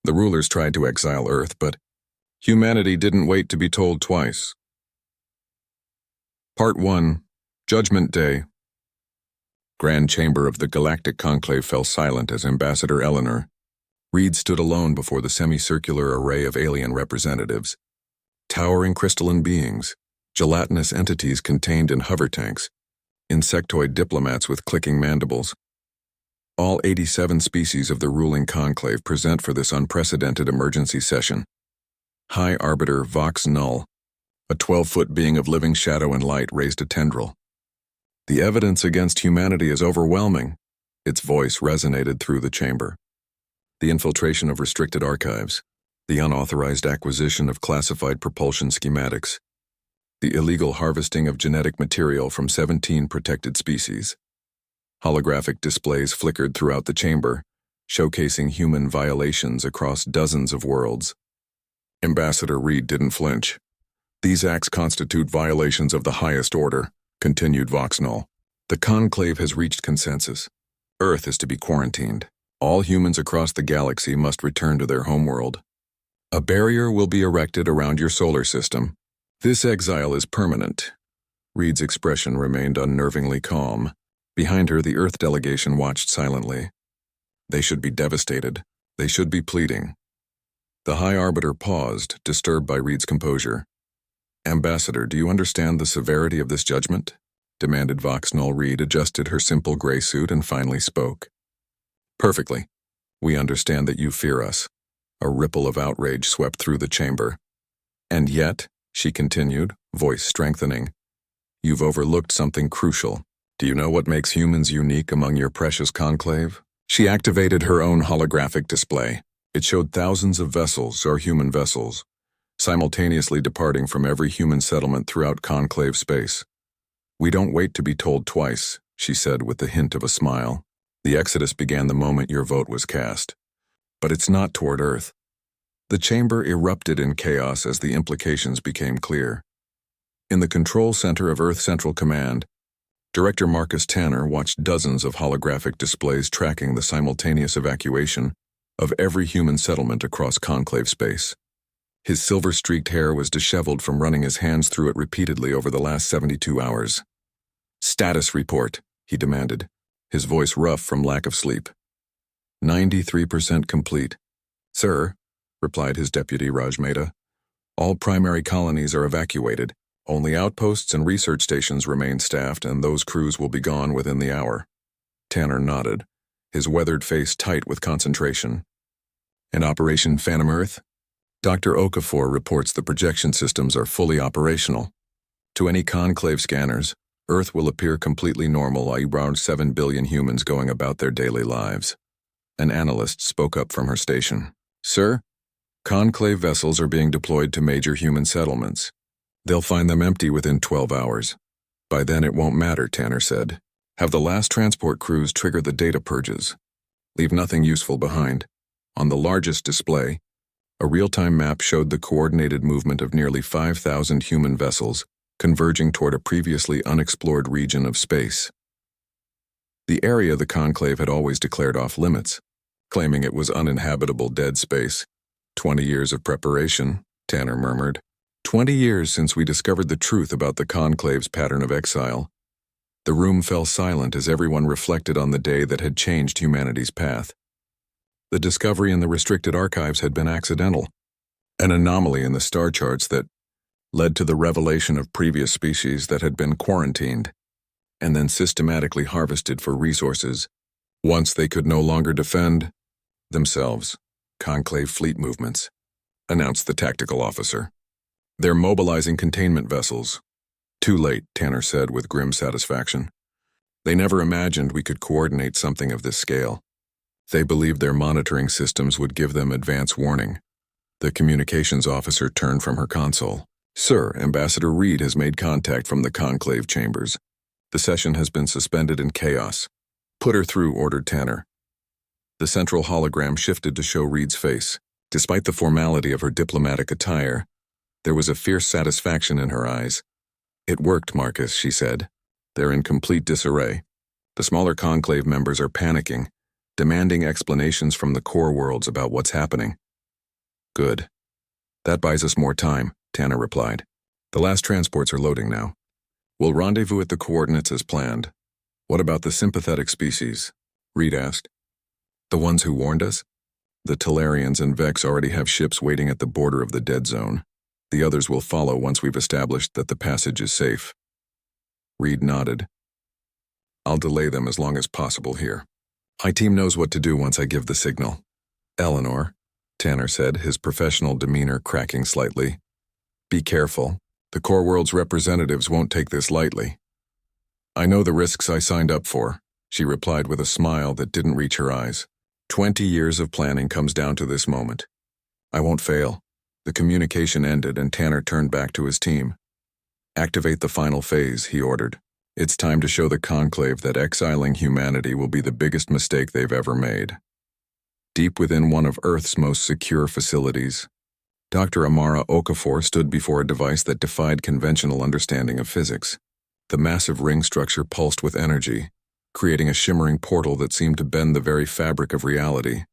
The rulers tried to exile Earth, but humanity didn't wait to be told twice. Part 1. Judgment Day. Grand Chamber of the Galactic Conclave fell silent as Ambassador Eleanor Reed stood alone before the semicircular array of alien representatives. Towering crystalline beings, gelatinous entities contained in hover tanks, insectoid diplomats with clicking mandibles. All 87 species of the ruling conclave present for this unprecedented emergency session. High Arbiter Vox Null, a 12-foot being of living shadow and light, raised a tendril. The evidence against humanity is overwhelming. Its voice resonated through the chamber. The infiltration of restricted archives, the unauthorized acquisition of classified propulsion schematics, the illegal harvesting of genetic material from 17 protected species. Holographic displays flickered throughout the chamber, showcasing human violations across dozens of worlds. Ambassador Reed didn't flinch. These acts constitute violations of the highest order, continued Vox Null. The conclave has reached consensus. Earth is to be quarantined. All humans across the galaxy must return to their homeworld. A barrier will be erected around your solar system. This exile is permanent. Reed's expression remained unnervingly calm. Behind her, the Earth delegation watched silently. They should be devastated. They should be pleading. The High Arbiter paused, disturbed by Reed's composure. Ambassador, do you understand the severity of this judgment? Demanded Vox Null. Reed adjusted her simple gray suit and finally spoke. Perfectly. We understand that you fear us. A ripple of outrage swept through the chamber. And yet, she continued, voice strengthening, you've overlooked something crucial. Do you know what makes humans unique among your precious conclave? She activated her own holographic display. It showed thousands of vessels, or human vessels, simultaneously departing from every human settlement throughout conclave space. We don't wait to be told twice, she said with the hint of a smile. The exodus began the moment your vote was cast. But it's not toward Earth. The chamber erupted in chaos as the implications became clear. In the control center of Earth Central Command, Director Marcus Tanner watched dozens of holographic displays tracking the simultaneous evacuation of every human settlement across conclave space. His silver-streaked hair was disheveled from running his hands through it repeatedly over the last 72 hours. Status report, he demanded, his voice rough from lack of sleep. 93% complete. Sir, replied his deputy Raj Mehta, all primary colonies are evacuated. Only outposts and research stations remain staffed, and those crews will be gone within the hour. Tanner nodded, his weathered face tight with concentration. In Operation Phantom Earth, Dr. Okafor reports the projection systems are fully operational. To any conclave scanners, Earth will appear completely normal, around 7 billion humans going about their daily lives. An analyst spoke up from her station. Sir, conclave vessels are being deployed to major human settlements. They'll find them empty within 12 hours. By then it won't matter, Tanner said. Have the last transport crews trigger the data purges. Leave nothing useful behind. On the largest display, a real-time map showed the coordinated movement of nearly 5,000 human vessels converging toward a previously unexplored region of space. The area the conclave had always declared off limits, claiming it was uninhabitable dead space. 20 years of preparation, Tanner murmured. 20 years since we discovered the truth about the conclave's pattern of exile. The room fell silent as everyone reflected on the day that had changed humanity's path. The discovery in the restricted archives had been accidental, an anomaly in the star charts that led to the revelation of previous species that had been quarantined and then systematically harvested for resources. Once they could no longer defend themselves, conclave fleet movements, announced the tactical officer. They're mobilizing containment vessels. Too late, Tanner said with grim satisfaction. They never imagined we could coordinate something of this scale. They believed their monitoring systems would give them advance warning. The communications officer turned from her console. Sir, Ambassador Reed has made contact from the conclave chambers. The session has been suspended in chaos. Put her through, ordered Tanner. The central hologram shifted to show Reed's face. Despite the formality of her diplomatic attire, there was a fierce satisfaction in her eyes. It worked, Marcus, she said. They're in complete disarray. The smaller conclave members are panicking, demanding explanations from the core worlds about what's happening. Good. That buys us more time, Tanner replied. The last transports are loading now. We'll rendezvous at the coordinates as planned. What about the sympathetic species? Reed asked. The ones who warned us? The Talarians and Vex already have ships waiting at the border of the dead zone. The others will follow once we've established that the passage is safe. Reed nodded. I'll delay them as long as possible here. My team knows what to do once I give the signal. Eleanor, Tanner said, his professional demeanor cracking slightly. Be careful. The Core World's representatives won't take this lightly. I know the risks I signed up for, she replied with a smile that didn't reach her eyes. 20 years of planning comes down to this moment. I won't fail. The communication ended and Tanner turned back to his team. Activate the final phase, he ordered. It's time to show the Conclave that exiling humanity will be the biggest mistake they've ever made. Deep within one of Earth's most secure facilities, Dr. Amara Okafor stood before a device that defied conventional understanding of physics. The massive ring structure pulsed with energy, creating a shimmering portal that seemed to bend the very fabric of reality.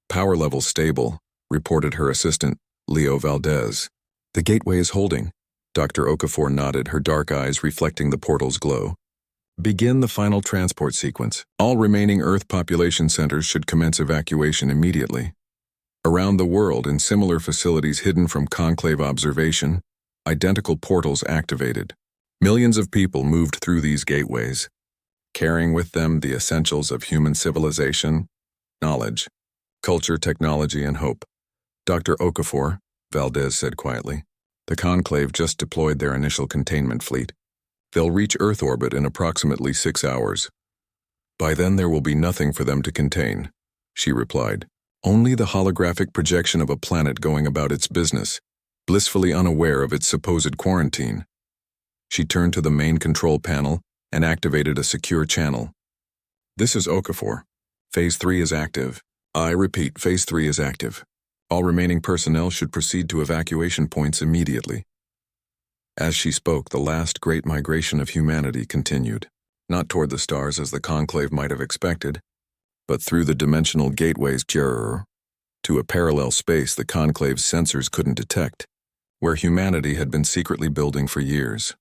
Power level stable, reported her assistant, Leo Valdez. The gateway is holding. Dr. Okafor nodded, her dark eyes reflecting the portal's glow. Begin the final transport sequence. All remaining Earth population centers should commence evacuation immediately. Around the world, in similar facilities hidden from Conclave observation, identical portals activated. Millions of people moved through these gateways, carrying with them the essentials of human civilization, knowledge, culture, technology, and hope. Dr. Okafor, Valdez said quietly, the Conclave just deployed their initial containment fleet. They'll reach Earth orbit in approximately 6 hours. By then there will be nothing for them to contain, she replied. Only the holographic projection of a planet going about its business, blissfully unaware of its supposed quarantine. She turned to the main control panel and activated a secure channel. This is Okafor. Phase 3 is active. I repeat, Phase 3 is active. All remaining personnel should proceed to evacuation points immediately. As she spoke, the last great migration of humanity continued, not toward the stars as the Conclave might have expected, but through the dimensional gateways to a parallel space the Conclave's sensors couldn't detect, where humanity had been secretly building for years.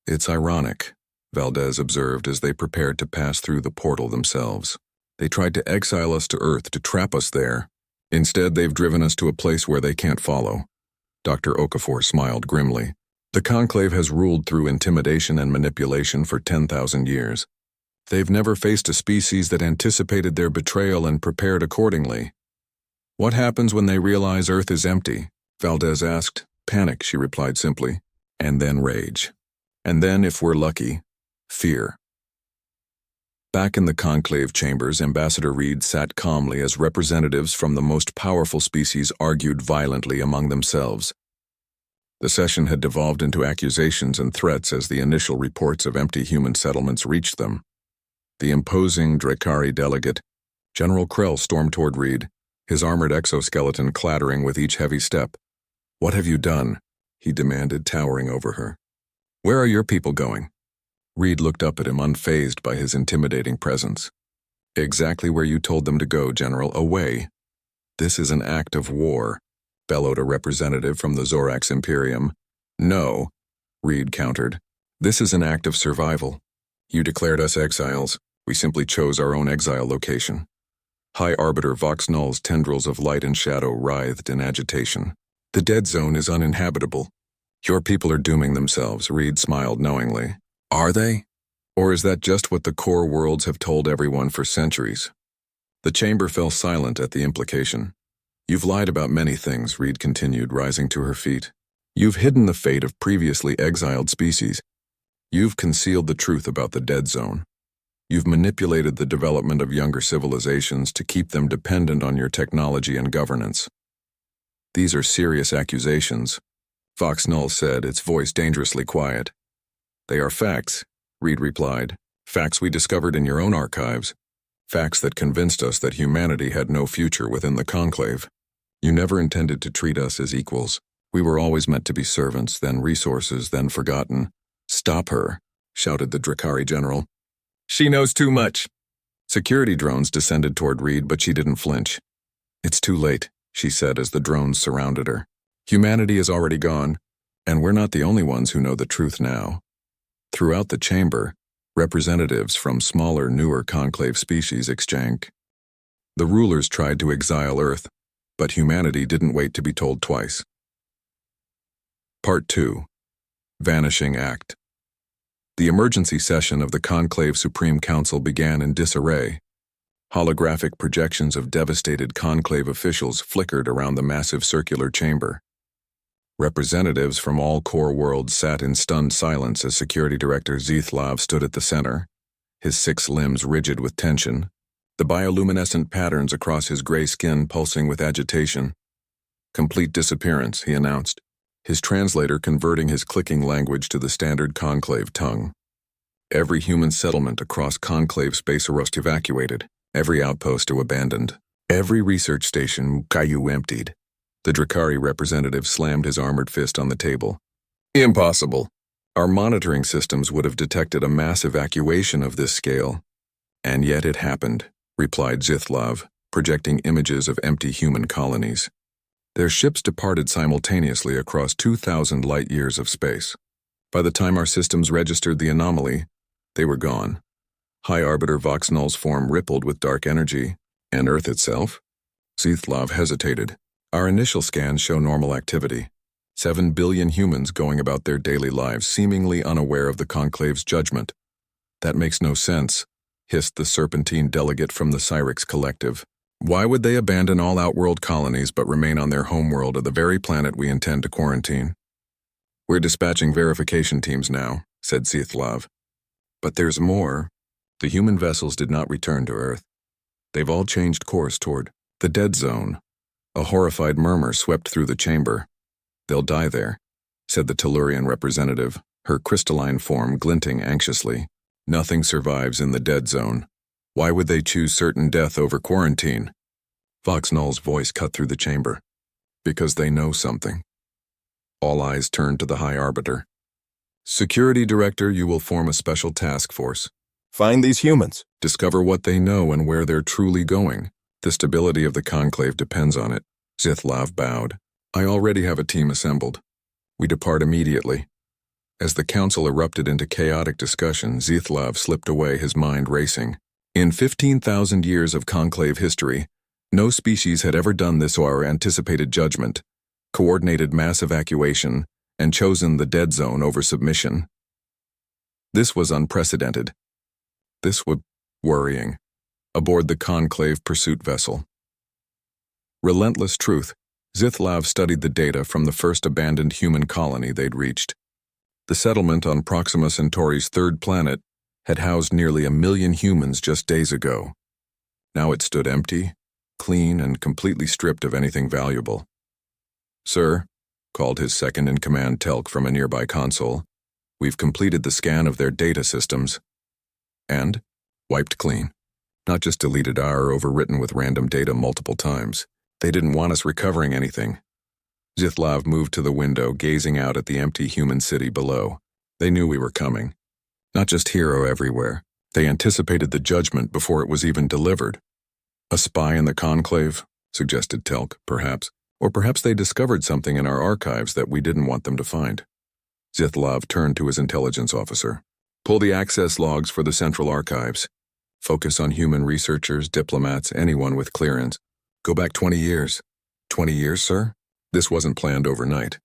It's ironic, Valdez observed as they prepared to pass through the portal themselves. They tried to exile us to Earth, to trap us there. Instead, they've driven us to a place where they can't follow. Dr. Okafor smiled grimly. The Conclave has ruled through intimidation and manipulation for 10,000 years. They've never faced a species that anticipated their betrayal and prepared accordingly. What happens when they realize Earth is empty? Valdez asked. Panic, she replied simply. And then rage. And then, if we're lucky, fear. Back in the Conclave chambers, Ambassador Reed sat calmly as representatives from the most powerful species argued violently among themselves. The session had devolved into accusations and threats as the initial reports of empty human settlements reached them. The imposing Drakari delegate, General Krell, stormed toward Reed, his armored exoskeleton clattering with each heavy step. What have you done? He demanded, towering over her. Where are your people going? Reed looked up at him, unfazed by his intimidating presence. Exactly where you told them to go, General, away. This is an act of war, bellowed a representative from the Zorax Imperium. No, Reed countered. This is an act of survival. You declared us exiles. We simply chose our own exile location. High Arbiter Vox Null's tendrils of light and shadow writhed in agitation. The dead zone is uninhabitable. Your people are dooming themselves, Reed smiled knowingly. Are they? Or is that just what the core worlds have told everyone for centuries? The chamber fell silent at the implication. You've lied about many things, Reed continued, rising to her feet. You've hidden the fate of previously exiled species. You've concealed the truth about the dead zone. You've manipulated the development of younger civilizations to keep them dependent on your technology and governance. These are serious accusations, Vox Null said, its voice dangerously quiet. They are facts, Reed replied. Facts we discovered in your own archives. Facts that convinced us that humanity had no future within the Conclave. You never intended to treat us as equals. We were always meant to be servants, then resources, then forgotten. Stop her, shouted the Drakari general. She knows too much. Security drones descended toward Reed, but she didn't flinch. It's too late. she said as the drones surrounded her. Humanity is already gone, and we're not the only ones who know the truth now. Throughout the chamber, representatives from smaller, newer conclave species exchanged. The rulers tried to exile Earth, but humanity didn't wait to be told twice. Part 2. Vanishing Act. The emergency session of the Conclave Supreme Council began in disarray. Holographic projections of devastated conclave officials flickered around the massive circular chamber. Representatives from all core worlds sat in stunned silence as Security Director Zethlav stood at the center, his 6 limbs rigid with tension, the bioluminescent patterns across his gray skin pulsing with agitation. Complete disappearance, he announced, his translator converting his clicking language to the standard conclave tongue. Every human settlement across conclave Space Orcs evacuated, every outpost abandoned, every research station emptied. The Drakari representative slammed his armored fist on the table. Impossible. Our monitoring systems would have detected a mass evacuation of this scale. And yet it happened, replied Zethlav, projecting images of empty human colonies. Their ships departed simultaneously across 2,000 light-years of space. By the time our systems registered the anomaly, they were gone. High Arbiter Voxnull's form rippled with dark energy. And Earth itself? Zethlav hesitated. Our initial scans show normal activity. 7 billion humans going about their daily lives seemingly unaware of the Conclave's judgment. That makes no sense, hissed the serpentine delegate from the Cyrix Collective. Why would they abandon all outworld colonies but remain on their homeworld of the very planet we intend to quarantine? We're dispatching verification teams now, said Zethlav. But there's more. The human vessels did not return to Earth. They've all changed course toward the dead zone. A horrified murmur swept through the chamber. They'll die there, said the Tellurian representative, her crystalline form glinting anxiously. Nothing survives in the dead zone. Why would they choose certain death over quarantine? Voxnull's voice cut through the chamber. Because they know something. All eyes turned to the High Arbiter. Security Director, you will form a special task force. Find these humans. Discover what they know and where they're truly going. The stability of the Conclave depends on it. Zethlav bowed. I already have a team assembled. We depart immediately. As the council erupted into chaotic discussion, Zethlav slipped away, his mind racing. In 15,000 years of Conclave history, no species had ever done this or anticipated judgment, coordinated mass evacuation, and chosen the dead zone over submission. This was unprecedented. This was worrying. Aboard the Conclave pursuit vessel. Relentless truth, Zethlav studied the data from the first abandoned human colony they'd reached. The settlement on Proxima Centauri's 3rd planet had housed nearly 1 million humans just days ago. Now it stood empty, clean, and completely stripped of anything valuable. Sir, called his second-in-command Telk from a nearby console, we've completed the scan of their data systems. And wiped clean. Not just deleted or overwritten with random data multiple times. They didn't want us recovering anything. Zethlav moved to the window, gazing out at the empty human city below. They knew we were coming. Not just here or everywhere. They anticipated the judgment before it was even delivered. A spy in the Conclave, suggested Telk, perhaps. Or perhaps they discovered something in our archives that we didn't want them to find. Zethlav turned to his intelligence officer. Pull the access logs for the Central Archives. Focus on human researchers, diplomats, anyone with clearance. Go back 20 years. 20 years, sir? This wasn't planned overnight.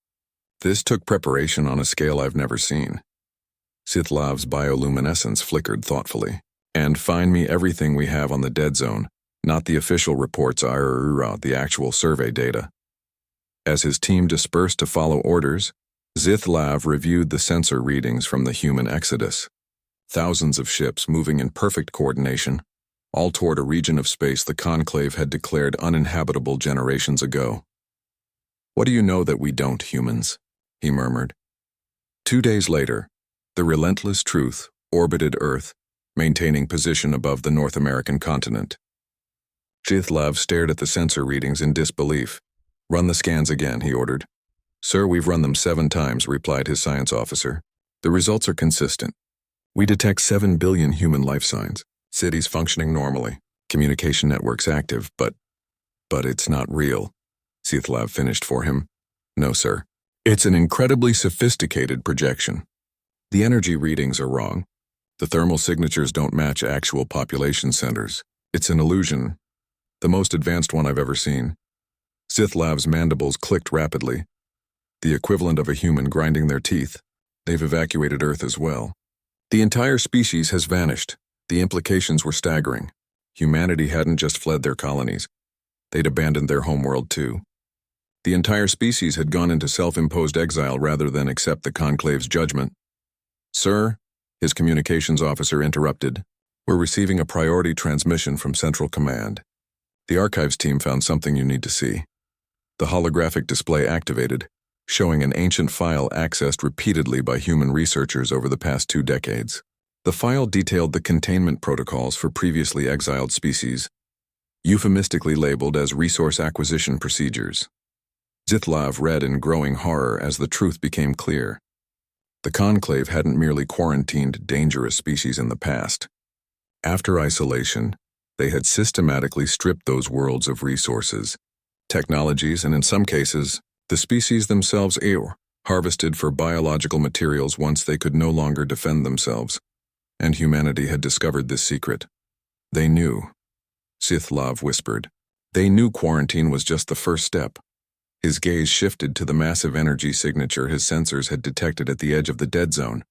This took preparation on a scale I've never seen. Zetlav's bioluminescence flickered thoughtfully. And find me everything we have on the dead zone, not the official reports or the actual survey data. As his team dispersed to follow orders, Zethlav reviewed the sensor readings from the human exodus. Thousands of ships moving in perfect coordination, all toward a region of space the Conclave had declared uninhabitable generations ago. What do you know that we don't, humans? He murmured. 2 days later, the relentless truth orbited Earth, maintaining position above the North American continent. Zethlav stared at the sensor readings in disbelief. Run the scans again, he ordered. Sir, we've run them 7 times, replied his science officer. The results are consistent. We detect 7 billion human life signs, cities functioning normally, communication networks active, but it's not real. Sithlav finished for him. No, sir. It's an incredibly sophisticated projection. The energy readings are wrong. The thermal signatures don't match actual population centers. It's an illusion. The most advanced one I've ever seen. Sithlav's mandibles clicked rapidly. The equivalent of a human grinding their teeth. They've evacuated Earth as well. The entire species has vanished. The implications were staggering. Humanity hadn't just fled their colonies. They'd abandoned their homeworld too. The entire species had gone into self-imposed exile rather than accept the Conclave's judgment. Sir, his communications officer interrupted. We're receiving a priority transmission from Central Command. The archives team found something you need to see. The holographic display activated, showing an ancient file accessed repeatedly by human researchers over the past 2 decades. The file detailed the containment protocols for previously exiled species, euphemistically labeled as resource acquisition procedures. Sithlav read in growing horror as the truth became clear. The Conclave hadn't merely quarantined dangerous species in the past. After isolation, they had systematically stripped those worlds of resources, technologies, and in some cases, the species themselves harvested for biological materials once they could no longer defend themselves. And humanity had discovered this secret. They knew. Sithlav whispered. They knew quarantine was just the first step. His gaze shifted to the massive energy signature his sensors had detected at the edge of the dead zone.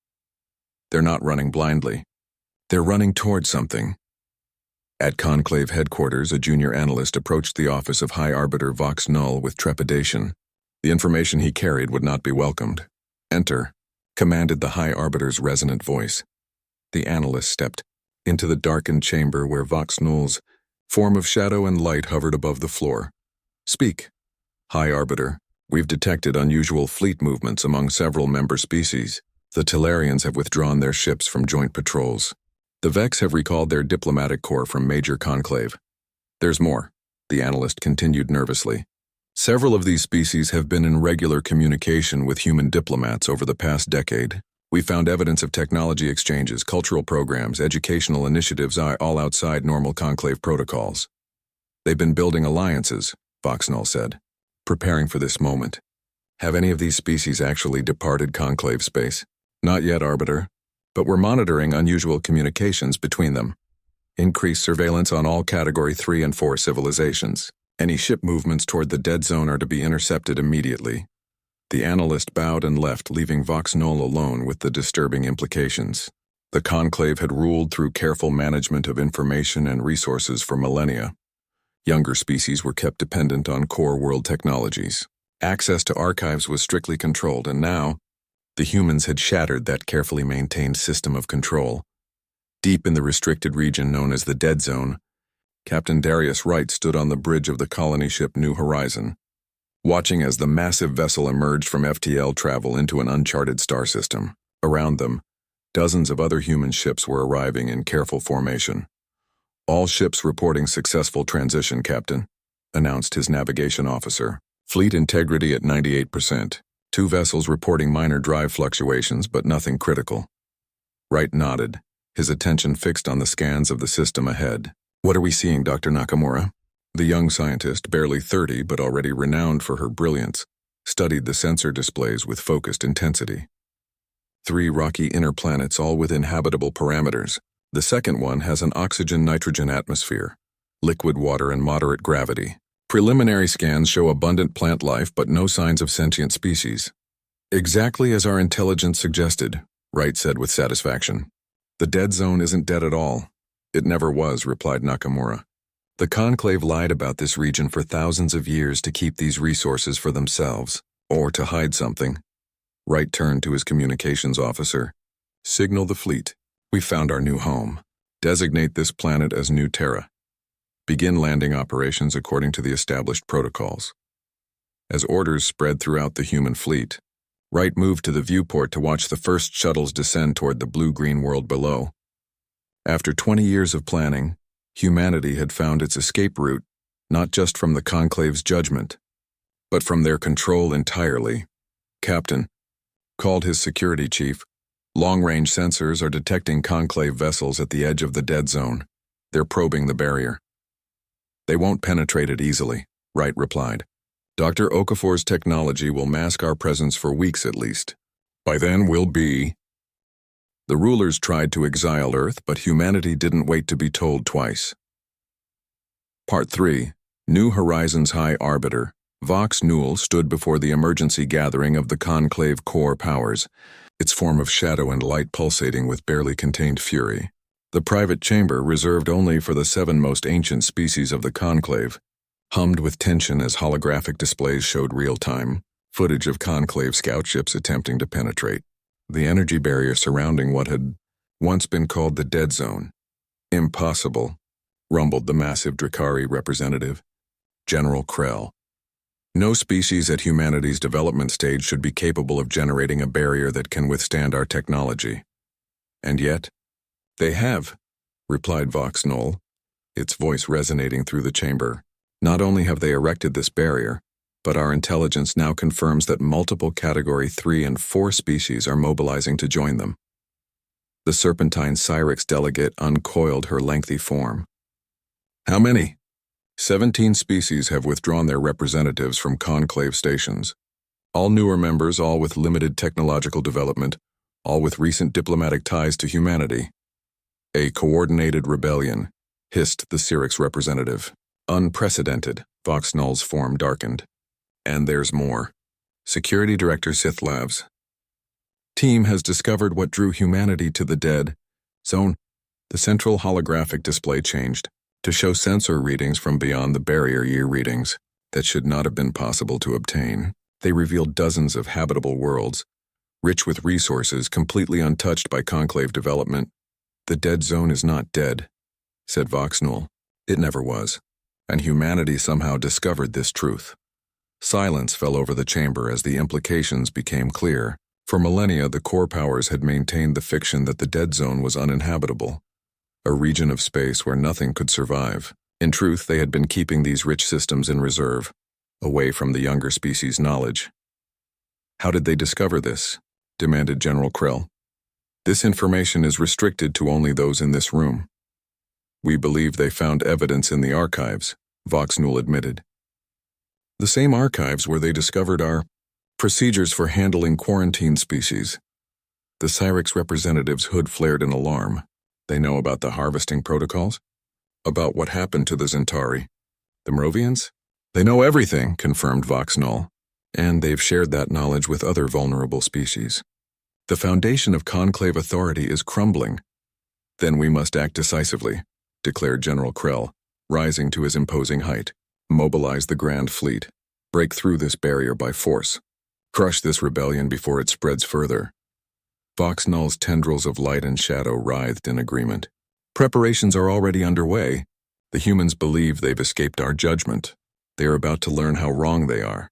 They're not running blindly. They're running toward something. At Conclave headquarters, a junior analyst approached the office of High Arbiter Vox Null with trepidation. The information he carried would not be welcomed. Enter, commanded the High Arbiter's resonant voice. The analyst stepped into the darkened chamber where Vox Null's form of shadow and light hovered above the floor. Speak. High Arbiter, we've detected unusual fleet movements among several member species. The Tellarians have withdrawn their ships from joint patrols. The Vex have recalled their diplomatic corps from Major Conclave. There's more, the analyst continued nervously. Several of these species have been in regular communication with human diplomats over the past decade. We found evidence of technology exchanges, cultural programs, educational initiatives all outside normal Conclave protocols. They've been building alliances, Voxnull said, preparing for this moment. Have any of these species actually departed Conclave space? Not yet, Arbiter, but we're monitoring unusual communications between them. Increased surveillance on all Category 3 and 4 civilizations. Any ship movements toward the dead zone are to be intercepted immediately. The analyst bowed and left, leaving Vox Null alone with the disturbing implications. The Conclave had ruled through careful management of information and resources for millennia. Younger species were kept dependent on core world technologies. Access to archives was strictly controlled, and now, the humans had shattered that carefully maintained system of control. Deep in the restricted region known as the Dead Zone, Captain Darius Wright stood on the bridge of the colony ship New Horizon, watching as the massive vessel emerged from FTL travel into an uncharted star system. Around them, dozens of other human ships were arriving in careful formation. All ships reporting successful transition, Captain, announced his navigation officer. Fleet integrity at 98%. 2 vessels reporting minor drive fluctuations, but nothing critical. Wright nodded, his attention fixed on the scans of the system ahead. What are we seeing, Dr. Nakamura? The young scientist, barely 30 but already renowned for her brilliance, studied the sensor displays with focused intensity. 3 rocky inner planets, all within habitable parameters. The second one has an oxygen-nitrogen atmosphere, liquid water and moderate gravity. Preliminary scans show abundant plant life but no signs of sentient species. Exactly as our intelligence suggested, Wright said with satisfaction. The dead zone isn't dead at all. It never was, replied Nakamura. The Conclave lied about this region for thousands of years to keep these resources for themselves, or to hide something. Wright turned to his communications officer. Signal the fleet. We found our new home. Designate this planet as New Terra. Begin landing operations according to the established protocols. As orders spread throughout the human fleet, Wright moved to the viewport to watch the first shuttles descend toward the blue-green world below. After 20 years of planning, humanity had found its escape route, not just from the Conclave's judgment, but from their control entirely. Captain, called his security chief, long-range sensors are detecting Conclave vessels at the edge of the dead zone. They're probing the barrier. They won't penetrate it easily, Wright replied. Dr. Okafor's technology will mask our presence for weeks at least. By then we'll be... The rulers tried to exile Earth, but humanity didn't wait to be told twice. Part 3. New Horizons High Arbiter. Vox Nul stood before the emergency gathering of the Conclave core powers, its form of shadow and light pulsating with barely contained fury. The private chamber, reserved only for the 7 most ancient species of the Conclave, hummed with tension as holographic displays showed real-time footage of Conclave scout ships attempting to penetrate the energy barrier surrounding what had once been called the Dead Zone. Impossible, rumbled the massive Drakari representative, General Krell. No species at humanity's development stage should be capable of generating a barrier that can withstand our technology. And yet, they have, replied Vox Null, its voice resonating through the chamber. Not only have they erected this barrier, but our intelligence now confirms that multiple Category 3 and 4 species are mobilizing to join them. The serpentine Cyrix delegate uncoiled her lengthy form. How many? 17 species have withdrawn their representatives from conclave stations. All newer members, all with limited technological development, all with recent diplomatic ties to humanity. A coordinated rebellion, hissed the Cyrix representative. Unprecedented, Vox Null's form darkened. And there's more. Security Director Sith Labs. Team has discovered what drew humanity to the dead zone. The central holographic display changed to show sensor readings from beyond the barrier year readings that should not have been possible to obtain. They revealed dozens of habitable worlds, rich with resources completely untouched by conclave development. The dead zone is not dead, said Vox Null. It never was. And humanity somehow discovered this truth. Silence fell over the chamber as the implications became clear. For millennia, the core powers had maintained the fiction that the dead zone was uninhabitable, a region of space where nothing could survive. In truth, they had been keeping these rich systems in reserve, away from the younger species' knowledge. How did they discover this? Demanded General Krell. This information is restricted to only those in this room. We believe they found evidence in the archives, Vox Null admitted. The same archives where they discovered our procedures for handling quarantine species. The Cyrix representative's hood flared in alarm. They know about the harvesting protocols? About what happened to the Zentari? The Merovians? They know everything, confirmed Vox Null. And they've shared that knowledge with other vulnerable species. The foundation of conclave authority is crumbling. Then we must act decisively, declared General Krell, rising to his imposing height. Mobilize the Grand Fleet. Break through this barrier by force. Crush this rebellion before it spreads further. Vox Null's tendrils of light and shadow writhed in agreement. Preparations are already underway. The humans believe they've escaped our judgment. They are about to learn how wrong they are.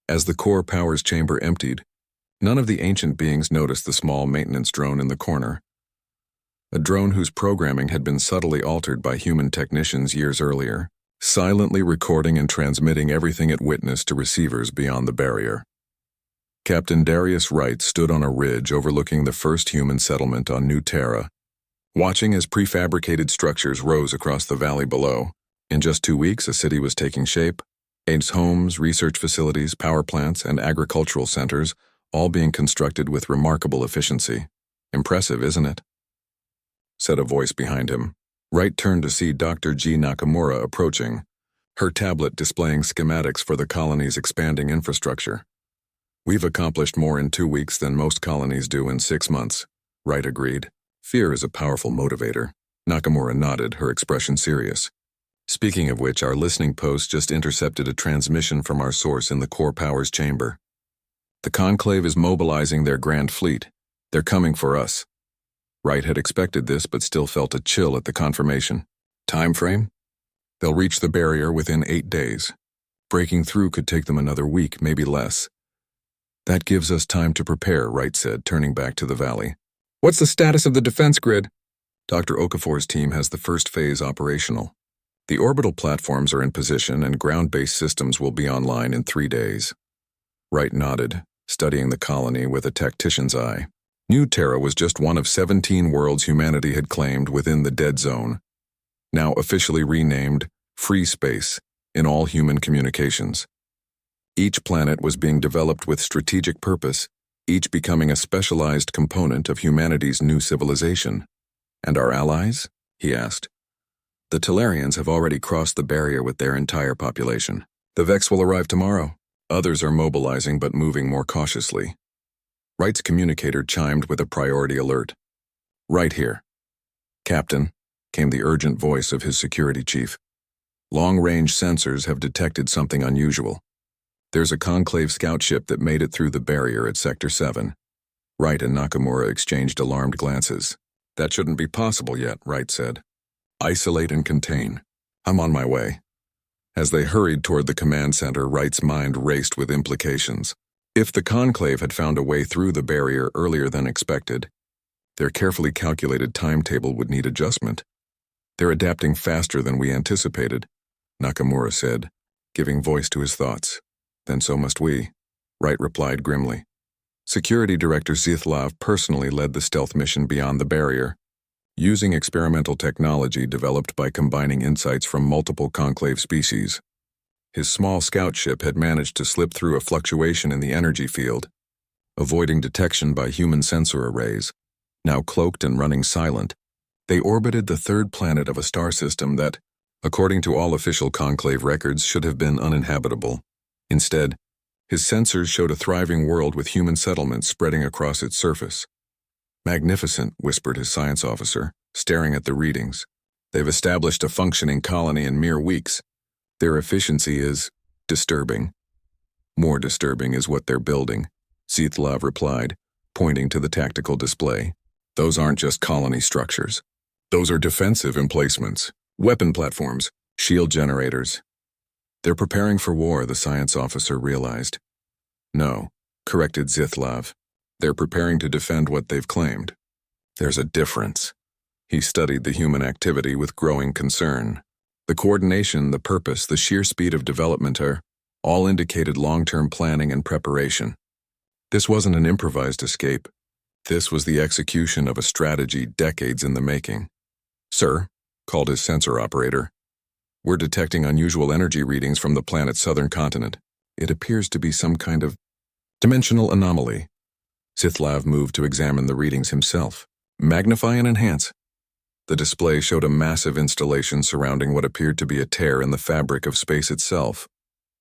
As the core powers chamber emptied, none of the ancient beings noticed the small maintenance drone in the corner. A drone whose programming had been subtly altered by human technicians years earlier, silently recording and transmitting everything it witnessed to receivers beyond the barrier. Captain Darius Wright stood on a ridge overlooking the first human settlement on New Terra, watching as prefabricated structures rose across the valley below. In just 2 weeks, a city was taking shape. Aids homes, research facilities, power plants, and agricultural centers, all being constructed with remarkable efficiency. Impressive, isn't it? Said a voice behind him. Wright turned to see Dr. G. Nakamura approaching, her tablet displaying schematics for the colony's expanding infrastructure. We've accomplished more in 2 weeks than most colonies do in 6 months, Wright agreed. Fear is a powerful motivator. Nakamura nodded, her expression serious. Speaking of which, our listening post just intercepted a transmission from our source in the core powers chamber. The Conclave is mobilizing their Grand Fleet. They're coming for us. Wright had expected this, but still felt a chill at the confirmation. Time frame? They'll reach the barrier within 8 days. Breaking through could take them another week, maybe less. That gives us time to prepare, Wright said, turning back to the valley. What's the status of the defense grid? Dr. Okafor's team has the first phase operational. The orbital platforms are in position and ground-based systems will be online in 3 days. Wright nodded, studying the colony with a tactician's eye. New Terra was just one of 17 worlds humanity had claimed within the Dead Zone, now officially renamed Free Space in all human communications. Each planet was being developed with strategic purpose, each becoming a specialized component of humanity's new civilization. And our allies? He asked. The Talarians have already crossed the barrier with their entire population. The Vex will arrive tomorrow. Others are mobilizing but moving more cautiously. Wright's communicator chimed with a priority alert. Right here. Captain, came the urgent voice of his security chief. Long-range sensors have detected something unusual. There's a Conclave scout ship that made it through the barrier at Sector 7. Wright and Nakamura exchanged alarmed glances. That shouldn't be possible yet, Wright said. Isolate and contain. I'm on my way. As they hurried toward the command center, Wright's mind raced with implications. If the Conclave had found a way through the barrier earlier than expected, their carefully calculated timetable would need adjustment. They're adapting faster than we anticipated, Nakamura said, giving voice to his thoughts. Then so must we, Wright replied grimly. Security Director Zithlav personally led the stealth mission beyond the barrier, using experimental technology developed by combining insights from multiple Conclave species. His small scout ship had managed to slip through a fluctuation in the energy field, avoiding detection by human sensor arrays. Now cloaked and running silent, they orbited the third planet of a star system that, according to all official Conclave records, should have been uninhabitable. Instead, his sensors showed a thriving world with human settlements spreading across its surface. Magnificent, whispered his science officer, staring at the readings. They've established a functioning colony in mere weeks. Their efficiency is disturbing. More disturbing is what they're building, Zithlav replied, pointing to the tactical display. Those aren't just colony structures. Those are defensive emplacements, weapon platforms, shield generators. They're preparing for war, the science officer realized. No, corrected Zithlav. They're preparing to defend what they've claimed. There's a difference. He studied the human activity with growing concern. The coordination, the purpose, the sheer speed of development are all indicated long-term planning and preparation. This wasn't an improvised escape. This was the execution of a strategy decades in the making. Sir, called his sensor operator, we're detecting unusual energy readings from the planet's southern continent. It appears to be some kind of dimensional anomaly. Zithlav moved to examine the readings himself. Magnify and enhance. The display showed a massive installation surrounding what appeared to be a tear in the fabric of space itself.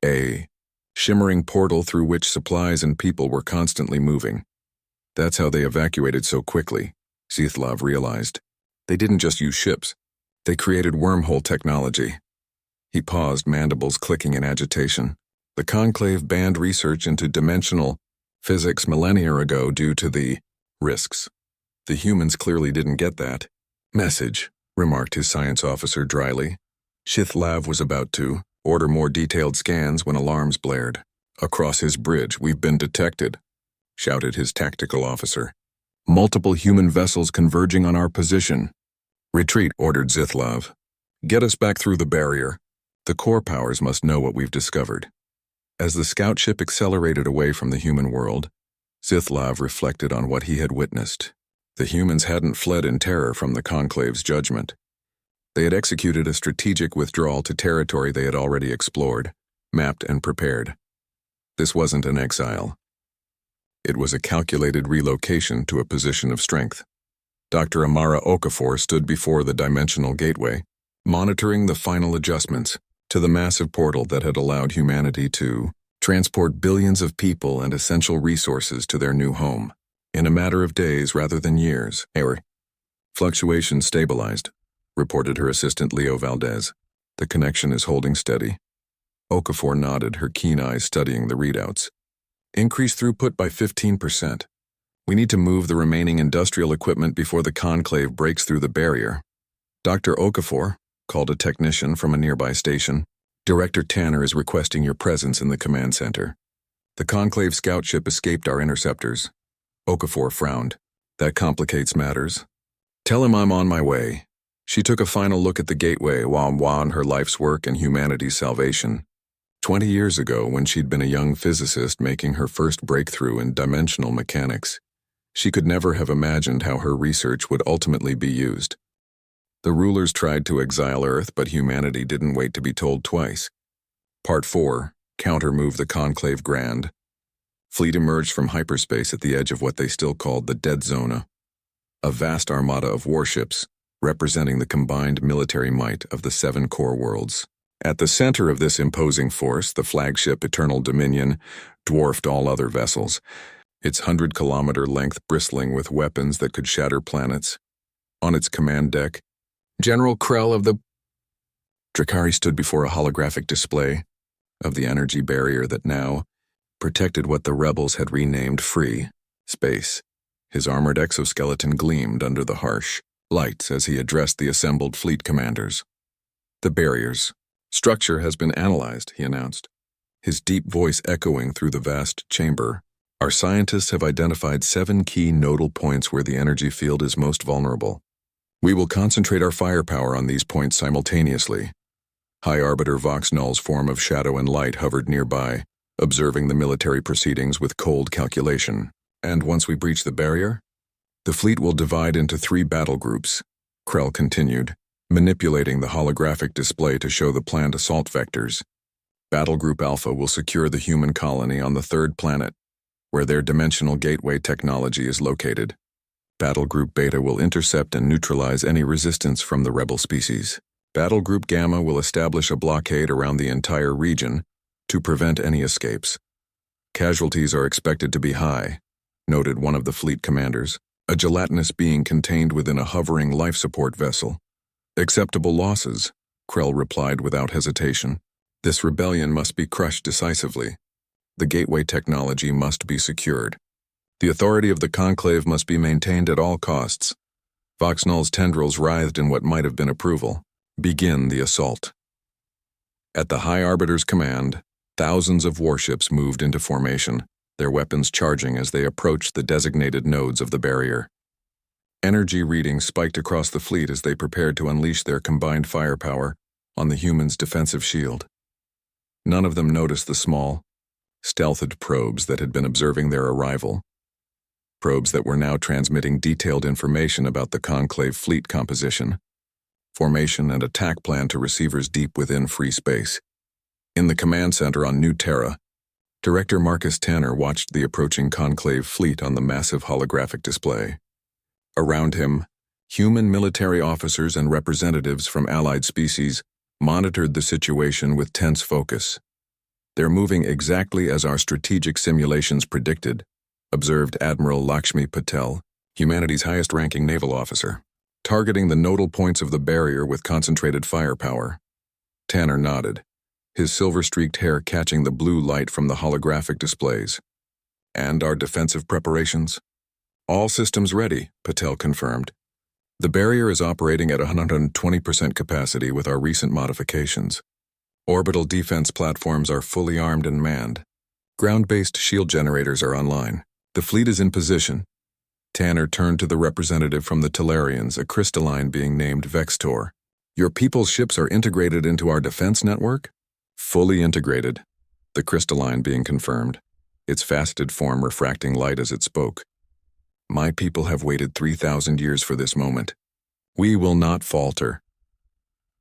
A shimmering portal through which supplies and people were constantly moving. That's how they evacuated so quickly, Zithlav realized. They didn't just use ships. They created wormhole technology. He paused, mandibles clicking in agitation. The Conclave banned research into dimensional physics millennia ago due to the risks. The humans clearly didn't get that message, remarked his science officer dryly. Zithlav was about to order more detailed scans when alarms blared. Across his bridge, we've been detected, shouted his tactical officer. Multiple human vessels converging on our position. Retreat, ordered Zithlav. Get us back through the barrier. The core powers must know what we've discovered. As the scout ship accelerated away from the human world, Zithlav reflected on what he had witnessed. The humans hadn't fled in terror from the Conclave's judgment. They had executed a strategic withdrawal to territory they had already explored, mapped and prepared. This wasn't an exile. It was a calculated relocation to a position of strength. Dr. Amara Okafor stood before the dimensional gateway, monitoring the final adjustments to the massive portal that had allowed humanity to transport billions of people and essential resources to their new home, in a matter of days rather than years. Fluctuation stabilized, reported her assistant Leo Valdez. The connection is holding steady. Okafor nodded, her keen eyes studying the readouts. Increase throughput by 15%. We need to move the remaining industrial equipment before the Conclave breaks through the barrier. Dr. Okafor, called a technician from a nearby station. Director Tanner is requesting your presence in the command center. The Conclave scout ship escaped our interceptors. Okafor frowned. That complicates matters. Tell him I'm on my way. She took a final look at the gateway while on her life's work and humanity's salvation. 20 years ago, when she'd been a young physicist making her first breakthrough in dimensional mechanics, she could never have imagined how her research would ultimately be used. The rulers tried to exile Earth, but humanity didn't wait to be told twice. Part 4, counter-move the Conclave Grand. Fleet emerged from hyperspace at the edge of what they still called the Dead Zone, a vast armada of warships representing the combined military might of the 7 core worlds. At the center of this imposing force, the flagship Eternal Dominion dwarfed all other vessels, its 100-kilometer length bristling with weapons that could shatter planets. On its command deck, General Krell of the Drakari stood before a holographic display of the energy barrier that now protected what the rebels had renamed free space. His armored exoskeleton gleamed under the harsh lights as he addressed the assembled fleet commanders. The barrier's structure has been analyzed, he announced, his deep voice echoing through the vast chamber. Our scientists have identified 7 key nodal points where the energy field is most vulnerable. We will concentrate our firepower on these points simultaneously. High Arbiter Vox Null's form of shadow and light hovered nearby, observing the military proceedings with cold calculation. And once we breach the barrier, the fleet will divide into 3 battle groups, Krell continued, manipulating the holographic display to show the planned assault vectors. Battle Group Alpha will secure the human colony on the 3rd planet, where their dimensional gateway technology is located. Battle Group Beta will intercept and neutralize any resistance from the rebel species. Battle Group Gamma will establish a blockade around the entire region to prevent any escapes. Casualties are expected to be high, noted one of the fleet commanders, a gelatinous being contained within a hovering life support vessel. Acceptable losses, Krell replied without hesitation. This rebellion must be crushed decisively. The gateway technology must be secured. The authority of the Conclave must be maintained at all costs. Vox Null's tendrils writhed in what might have been approval. Begin the assault. At the High Arbiter's command, thousands of warships moved into formation, their weapons charging as they approached the designated nodes of the barrier. Energy readings spiked across the fleet as they prepared to unleash their combined firepower on the humans' defensive shield. None of them noticed the small, stealthed probes that had been observing their arrival. Probes that were now transmitting detailed information about the Conclave fleet composition, formation and attack plan to receivers deep within free space. In the command center on New Terra, Director Marcus Tanner watched the approaching Conclave fleet on the massive holographic display. Around him, human military officers and representatives from allied species monitored the situation with tense focus. They're moving exactly as our strategic simulations predicted, observed Admiral Lakshmi Patel, humanity's highest-ranking naval officer, targeting the nodal points of the barrier with concentrated firepower. Tanner nodded, his silver-streaked hair catching the blue light from the holographic displays. And our defensive preparations? All systems ready, Patel confirmed. The barrier is operating at 120% capacity with our recent modifications. Orbital defense platforms are fully armed and manned. Ground-based shield generators are online. The fleet is in position. Tanner turned to the representative from the Tellarians, a crystalline being named Vextor. Your people's ships are integrated into our defense network? Fully integrated, the crystalline being confirmed, its faceted form refracting light as it spoke. My people have waited 3,000 years for this moment. We will not falter.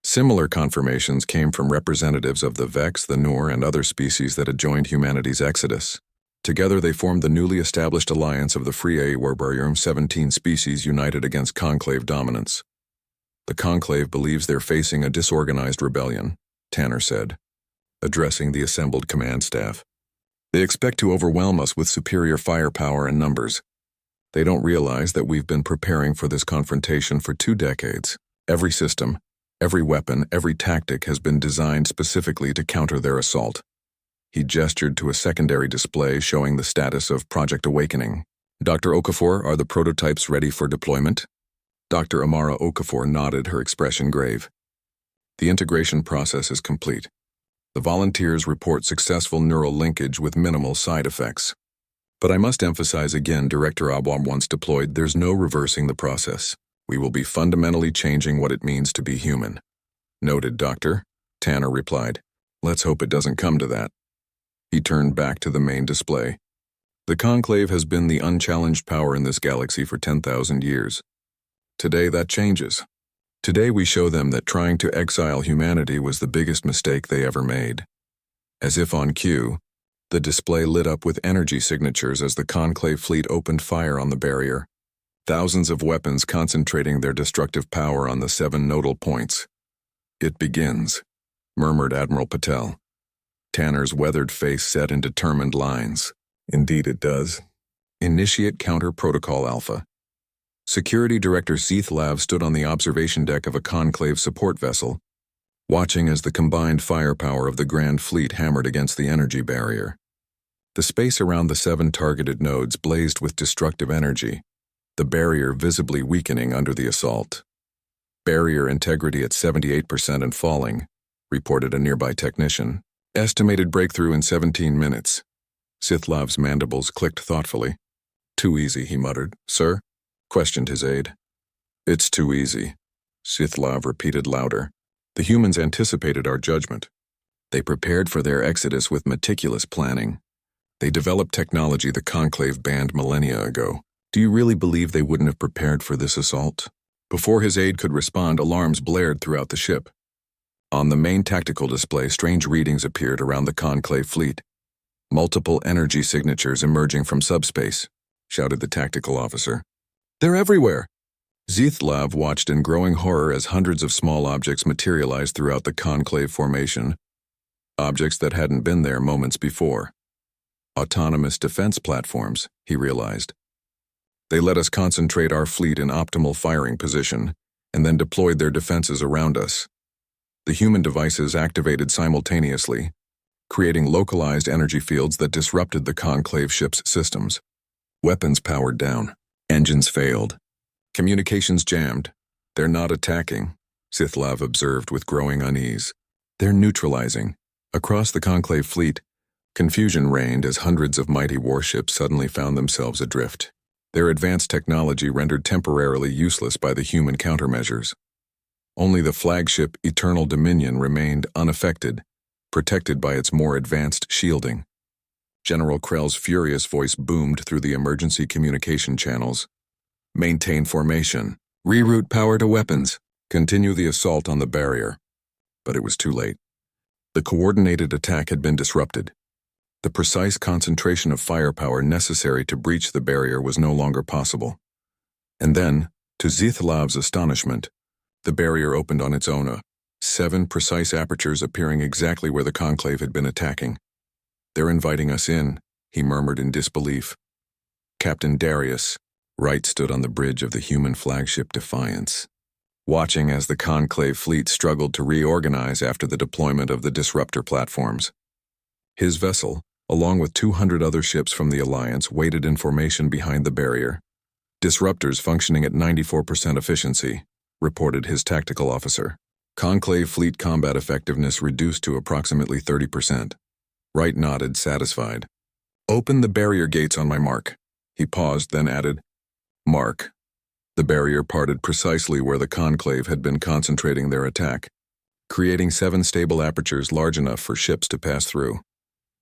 Similar confirmations came from representatives of the Vex, the Noor, and other species that had joined humanity's exodus. Together they formed the newly established alliance of the Free War 17 species united against Conclave dominance. The Conclave believes they're facing a disorganized rebellion, Tanner said, addressing the assembled command staff. They expect to overwhelm us with superior firepower and numbers. They don't realize that we've been preparing for this confrontation for 2 decades. Every system, every weapon, every tactic has been designed specifically to counter their assault. He gestured to a secondary display showing the status of Project Awakening. Dr. Okafor, are the prototypes ready for deployment? Dr. Amara Okafor nodded, her expression grave. The integration process is complete. The volunteers report successful neural linkage with minimal side effects. But I must emphasize again, Director Abwam once deployed, there's no reversing the process. We will be fundamentally changing what it means to be human. Noted, Doctor, Tanner replied. Let's hope it doesn't come to that. He turned back to the main display. The Conclave has been the unchallenged power in this galaxy for 10,000 years. Today that changes. Today we show them that trying to exile humanity was the biggest mistake they ever made. As if on cue, the display lit up with energy signatures as the Conclave fleet opened fire on the barrier, thousands of weapons concentrating their destructive power on the 7 nodal points. "It begins," murmured Admiral Patel. Tanner's weathered face set in determined lines. "Indeed it does. Initiate Counter Protocol Alpha." Security Director Zeithlav stood on the observation deck of a Conclave support vessel, watching as the combined firepower of the Grand Fleet hammered against the energy barrier. The space around the 7 targeted nodes blazed with destructive energy, the barrier visibly weakening under the assault. "Barrier integrity at 78% and falling," reported a nearby technician. "Estimated breakthrough in 17 minutes. Sithlav's mandibles clicked thoughtfully. "Too easy," he muttered. "Sir?" questioned his aide. "It's too easy," Sithlav repeated louder. "The humans anticipated our judgment. They prepared for their exodus with meticulous planning. They developed technology the Conclave banned millennia ago. Do you really believe they wouldn't have prepared for this assault?" Before his aide could respond, alarms blared throughout the ship. On the main tactical display, strange readings appeared around the Conclave fleet. "Multiple energy signatures emerging from subspace," shouted the tactical officer. "They're everywhere!" Zeithlav watched in growing horror as hundreds of small objects materialized throughout the Conclave formation, objects that hadn't been there moments before. Autonomous defense platforms, he realized. They let us concentrate our fleet in optimal firing position, and then deployed their defenses around us. The human devices activated simultaneously, creating localized energy fields that disrupted the Conclave ship's systems. Weapons powered down. Engines failed. Communications jammed. "They're not attacking," Sithlav observed with growing unease. "They're neutralizing." Across the Conclave fleet, confusion reigned as hundreds of mighty warships suddenly found themselves adrift, their advanced technology rendered temporarily useless by the human countermeasures. Only the flagship Eternal Dominion remained unaffected, protected by its more advanced shielding. General Krell's furious voice boomed through the emergency communication channels. "Maintain formation. Reroute power to weapons. Continue the assault on the barrier." But it was too late. The coordinated attack had been disrupted. The precise concentration of firepower necessary to breach the barrier was no longer possible. And then, to Zeithlav's astonishment, the barrier opened on its own, 7 precise apertures appearing exactly where the Conclave had been attacking. "They're inviting us in," he murmured in disbelief. Captain Darius Wright stood on the bridge of the human flagship Defiance, watching as the Conclave fleet struggled to reorganize after the deployment of the disruptor platforms. His vessel, along with 200 other ships from the Alliance, waited in formation behind the barrier. "Disruptors functioning at 94% efficiency," reported his tactical officer. "Conclave fleet combat effectiveness reduced to approximately 30%. Wright nodded, satisfied. "Open the barrier gates on my mark." He paused, then added, "Mark." The barrier parted precisely where the Conclave had been concentrating their attack, creating 7 stable apertures large enough for ships to pass through.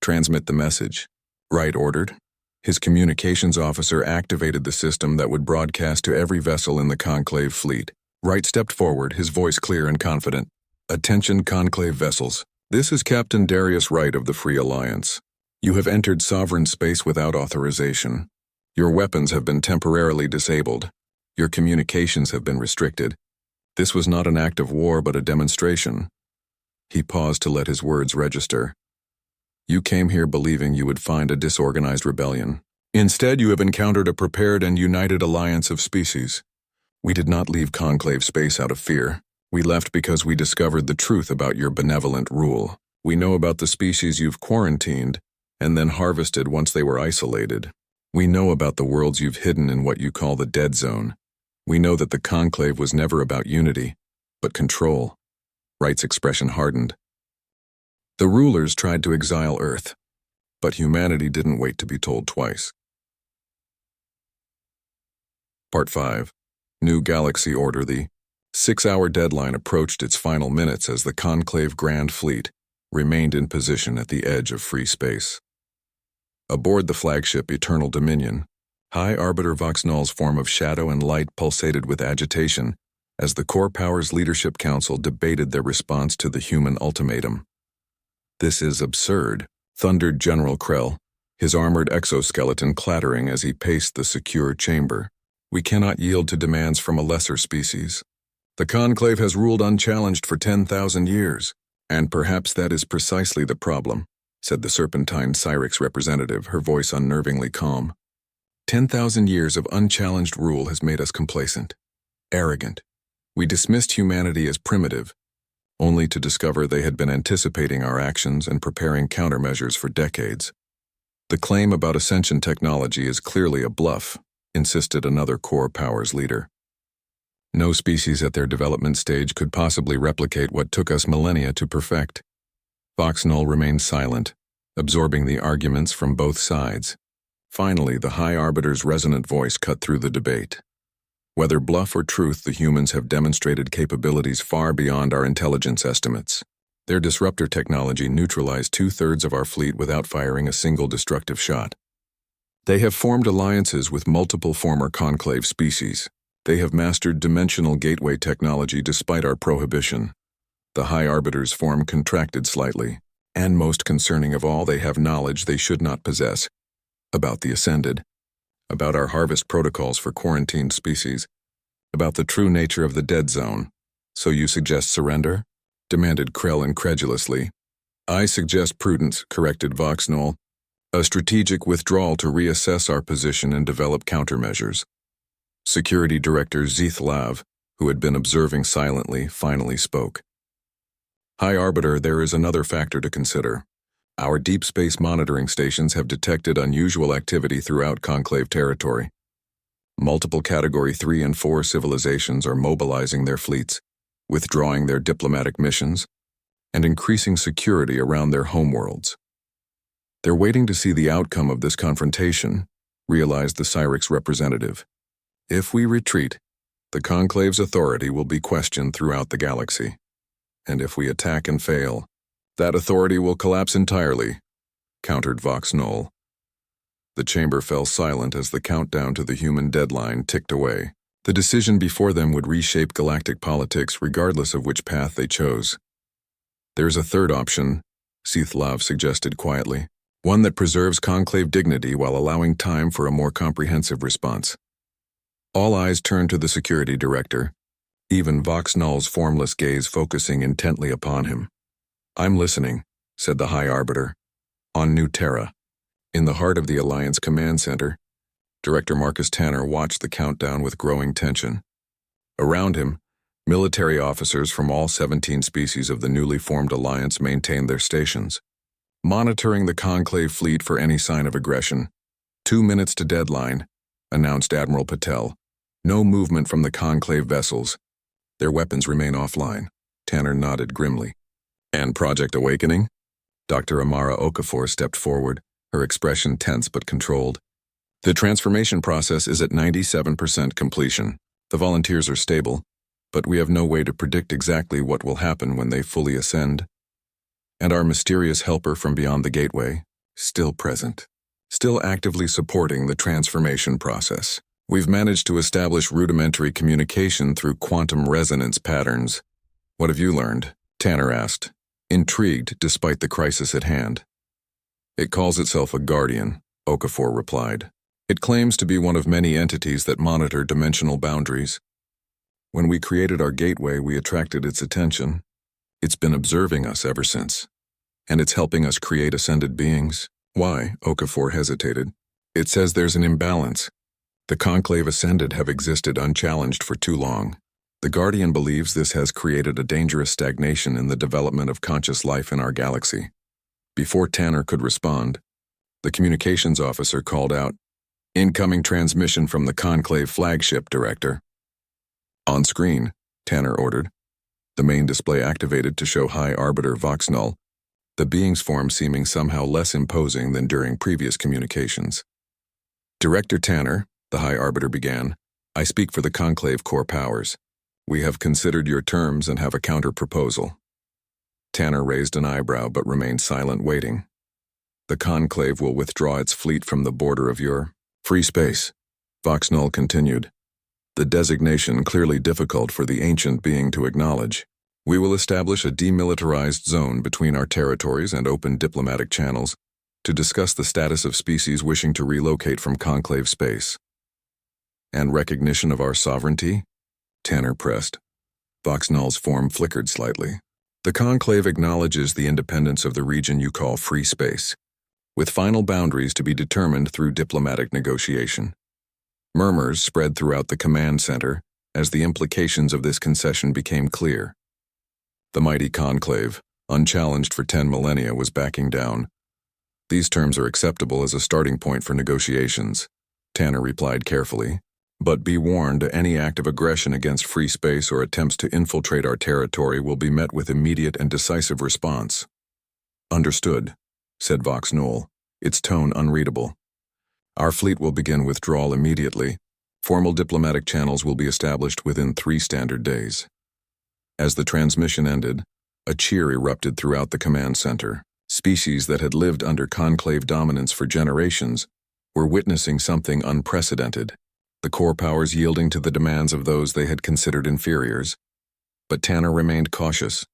"Transmit the message," Wright ordered. His communications officer activated the system that would broadcast to every vessel in the Conclave fleet. Wright stepped forward, his voice clear and confident. "Attention Conclave vessels. This is Captain Darius Wright of the Free Alliance. You have entered sovereign space without authorization. Your weapons have been temporarily disabled. Your communications have been restricted. This was not an act of war but a demonstration." He paused to let his words register. "You came here believing you would find a disorganized rebellion. Instead, you have encountered a prepared and united alliance of species. We did not leave Conclave space out of fear. We left because we discovered the truth about your benevolent rule. We know about the species you've quarantined and then harvested once they were isolated. We know about the worlds you've hidden in what you call the dead zone. We know that the Conclave was never about unity, but control." Wright's expression hardened. "The rulers tried to exile Earth, but humanity didn't wait to be told twice." Part 5. New Galaxy Order. The 6-hour deadline approached its final minutes as the Conclave Grand Fleet remained in position at the edge of free space. Aboard the flagship Eternal Dominion, High Arbiter Voxnull's form of shadow and light pulsated with agitation as the Core Powers Leadership Council debated their response to the human ultimatum. "This is absurd," thundered General Krell, his armored exoskeleton clattering as he paced the secure chamber. "We cannot yield to demands from a lesser species. The Conclave has ruled unchallenged for 10,000 years, and perhaps that is precisely the problem," said the Serpentine Cyrix representative, her voice unnervingly calm. 10,000 years of unchallenged rule has made us complacent, arrogant. We dismissed humanity as primitive, only to discover they had been anticipating our actions and preparing countermeasures for decades. "The claim about ascension technology is clearly a bluff," insisted another core powers leader. "No species at their development stage could possibly replicate what took us millennia to perfect." Voxnull remained silent, absorbing the arguments from both sides. Finally, the High Arbiter's resonant voice cut through the debate. "Whether bluff or truth, the humans have demonstrated capabilities far beyond our intelligence estimates. Their disruptor technology neutralized 2/3 of our fleet without firing a single destructive shot. They have formed alliances with multiple former Conclave species. They have mastered dimensional gateway technology despite our prohibition." The High Arbiter's form contracted slightly. "And most concerning of all, they have knowledge they should not possess. About the Ascended. About our harvest protocols for quarantined species. About the true nature of the dead zone. So you suggest surrender?" demanded Krell incredulously. "I suggest prudence," corrected Voxnull. "A strategic withdrawal to reassess our position and develop countermeasures." Security Director Zeithlav, who had been observing silently, finally spoke. "High Arbiter, there is another factor to consider. Our deep space monitoring stations have detected unusual activity throughout Conclave territory. Multiple Category 3 and 4 civilizations are mobilizing their fleets, withdrawing their diplomatic missions, and increasing security around their homeworlds. They're waiting to see the outcome of this confrontation," realized the Cyrix representative. "If we retreat, the Conclave's authority will be questioned throughout the galaxy. And if we attack and fail, that authority will collapse entirely," countered Voxnull. The chamber fell silent as the countdown to the human deadline ticked away. The decision before them would reshape galactic politics regardless of which path they chose. "There's a third option," Zeithlav suggested quietly. "One that preserves Conclave dignity while allowing time for a more comprehensive response." All eyes turned to the security director, even Voxnull's formless gaze focusing intently upon him. "I'm listening," said the High Arbiter. On New Terra, in the heart of the Alliance Command Center, Director Marcus Tanner watched the countdown with growing tension. Around him, military officers from all 17 species of the newly formed Alliance maintained their stations, monitoring the Conclave fleet for any sign of aggression. 2 minutes to deadline," announced Admiral Patel. "No movement from the Conclave vessels. Their weapons remain offline." Tanner nodded grimly. "And Project Awakening?" Dr. Amara Okafor stepped forward, her expression tense but controlled. "The transformation process is at 97% completion. The volunteers are stable, but we have no way to predict exactly what will happen when they fully ascend. And our mysterious helper from beyond the gateway, still present, still actively supporting the transformation process. We've managed to establish rudimentary communication through quantum resonance patterns." "What have you learned?" Tanner asked, intrigued despite the crisis at hand. "It calls itself a Guardian," Okafor replied. "It claims to be one of many entities that monitor dimensional boundaries. When we created our gateway, we attracted its attention. It's been observing us ever since, and it's helping us create ascended beings." "Why?" Okafor hesitated. "It says there's an imbalance. The Conclave Ascended have existed unchallenged for too long. The Guardian believes this has created a dangerous stagnation in the development of conscious life in our galaxy." Before Tanner could respond, the communications officer called out, "Incoming transmission from the Conclave flagship, Director." "On screen," Tanner ordered. The main display activated to show High Arbiter Voxnull, the being's form seeming somehow less imposing than during previous communications. "Director Tanner," the High Arbiter began, "I speak for the Conclave core powers. We have considered your terms and have a counter-proposal." Tanner raised an eyebrow but remained silent, waiting. "The Conclave will withdraw its fleet from the border of your free space," Voxnull continued, the designation clearly difficult for the ancient being to acknowledge. We will establish a demilitarized zone between our territories and open diplomatic channels to discuss the status of species wishing to relocate from conclave space. And recognition of our sovereignty? Tanner pressed. Voxnull's form flickered slightly. The conclave acknowledges the independence of the region you call free space, with final boundaries to be determined through diplomatic negotiation. Murmurs spread throughout the command center as the implications of this concession became clear. The mighty conclave, unchallenged for 10 millennia, was backing down. These terms are acceptable as a starting point for negotiations, Tanner replied carefully. But be warned, any act of aggression against free space or attempts to infiltrate our territory will be met with immediate and decisive response. Understood, said Voxnull, its tone unreadable. Our fleet will begin withdrawal immediately. Formal diplomatic channels will be established within 3 standard days. As the transmission ended, a cheer erupted throughout the command center. Species that had lived under conclave dominance for generations were witnessing something unprecedented. The core powers yielding to the demands of those they had considered inferiors. But Tanner remained cautious.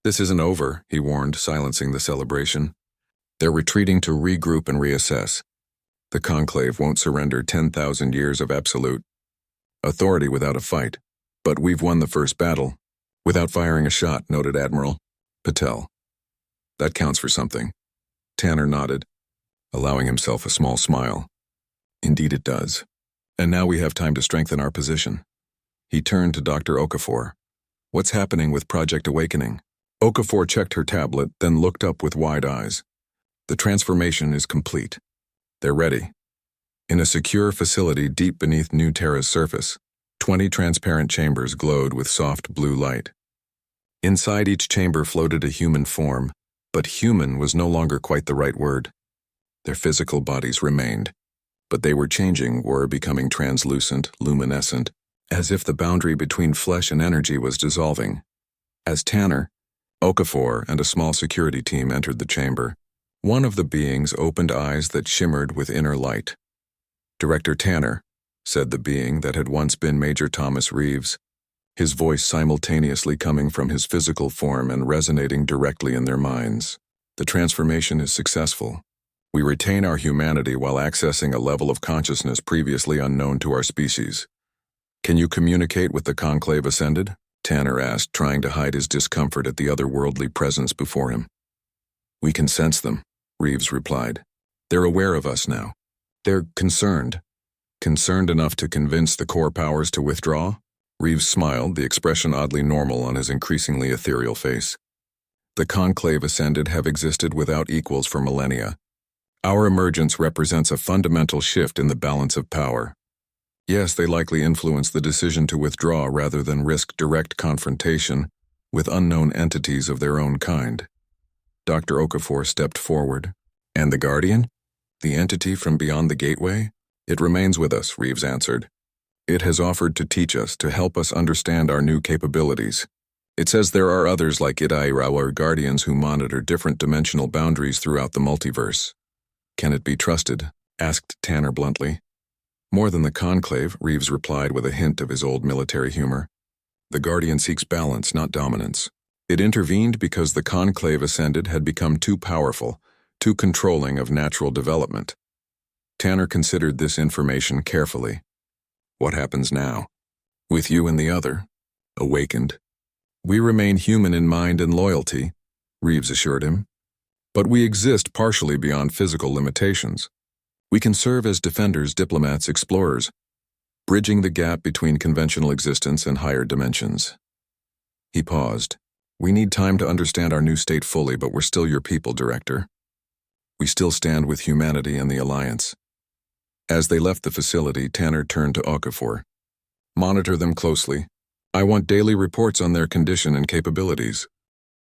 This isn't over, he warned, silencing the celebration. They're retreating to regroup and reassess. The conclave won't surrender 10,000 years of absolute authority without a fight. But we've won the first battle. Without firing a shot, noted Admiral Patel. That counts for something. Tanner nodded, allowing himself a small smile. Indeed it does. And now we have time to strengthen our position. He turned to Dr. Okafor. What's happening with Project Awakening? Okafor checked her tablet, then looked up with wide eyes. The transformation is complete. They're ready. In a secure facility deep beneath New Terra's surface, 20 transparent chambers glowed with soft blue light. Inside each chamber floated a human form, but human was no longer quite the right word. Their physical bodies remained, but they were becoming translucent, luminescent, as if the boundary between flesh and energy was dissolving. As Tanner, Okafor, and a small security team entered the chamber, one of the beings opened eyes that shimmered with inner light. Director Tanner, said the being that had once been Major Thomas Reeves, his voice simultaneously coming from his physical form and resonating directly in their minds. The transformation is successful. We retain our humanity while accessing a level of consciousness previously unknown to our species. Can you communicate with the conclave ascended? Tanner asked, trying to hide his discomfort at the otherworldly presence before him. We can sense them, Reeves replied. They're aware of us now. They're concerned. Concerned enough to convince the core powers to withdraw? Reeves smiled, the expression oddly normal on his increasingly ethereal face. The conclave ascended have existed without equals for millennia. Our emergence represents a fundamental shift in the balance of power. Yes, they likely influence the decision to withdraw rather than risk direct confrontation with unknown entities of their own kind. Dr. Okafor stepped forward. And the Guardian? The entity from beyond the gateway? It remains with us, Reeves answered. It has offered to teach us, to help us understand our new capabilities. It says there are others like our Guardians who monitor different dimensional boundaries throughout the multiverse. Can it be trusted? Asked Tanner bluntly. More than the conclave, Reeves replied with a hint of his old military humor. The Guardian seeks balance, not dominance. It intervened because the conclave ascended had become too powerful, too controlling of natural development. Tanner considered this information carefully. What happens now? With you and the other, awakened. We remain human in mind and loyalty, Reeves assured him. But we exist partially beyond physical limitations. We can serve as defenders, diplomats, explorers, bridging the gap between conventional existence and higher dimensions. He paused. We need time to understand our new state fully, but we're still your people, Director. We still stand with humanity and the Alliance. As they left the facility, Tanner turned to Okafor. Monitor them closely. I want daily reports on their condition and capabilities.